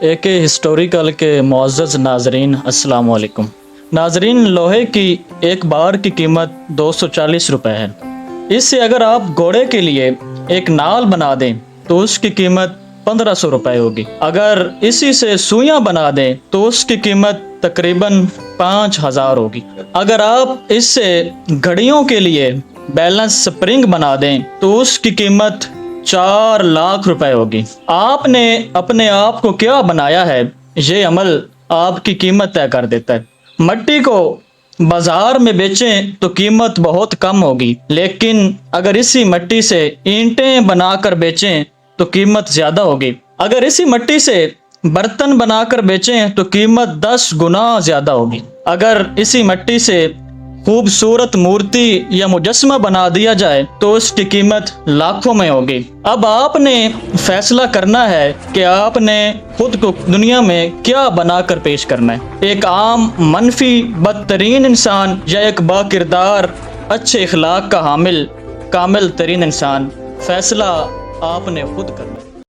ایک ہسٹوریکل کے معزز ناظرین السلام علیکم۔ ناظرین، لوہے کی ایک بار کی قیمت 240 روپے ہے۔ اس سے اگر آپ گھوڑے کے لیے ایک نال بنا دیں تو اس کی قیمت 1500 روپے ہوگی۔ اگر اسی سے سوئیاں بنا دیں تو اس کی قیمت تقریباً 5000 ہوگی۔ اگر آپ اس سے گھڑیوں کے لیے بیلنس سپرنگ بنا دیں تو اس کی قیمت 4 لاکھ روپے ہوگی۔ آپ نے اپنے آپ کو کیا بنایا ہے، یہ عمل آپ کی قیمت طے کر دیتا ہے۔ مٹی کو بازار میں بیچیں تو قیمت بہت کم ہوگی، لیکن اگر اسی مٹی سے اینٹیں بنا کر بیچیں تو قیمت زیادہ ہوگی۔ اگر اسی مٹی سے برتن بنا کر بیچیں تو قیمت 10 گنا زیادہ ہوگی۔ اگر اسی مٹی سے خوبصورت مورتی یا مجسمہ بنا دیا جائے تو اس کی قیمت لاکھوں میں ہوگی۔ اب آپ نے فیصلہ کرنا ہے کہ آپ نے خود کو دنیا میں کیا بنا کر پیش کرنا ہے، ایک عام منفی بدترین انسان یا ایک با کردار اچھے اخلاق کا حامل کامل ترین انسان۔ فیصلہ آپ نے خود کرنا ہے۔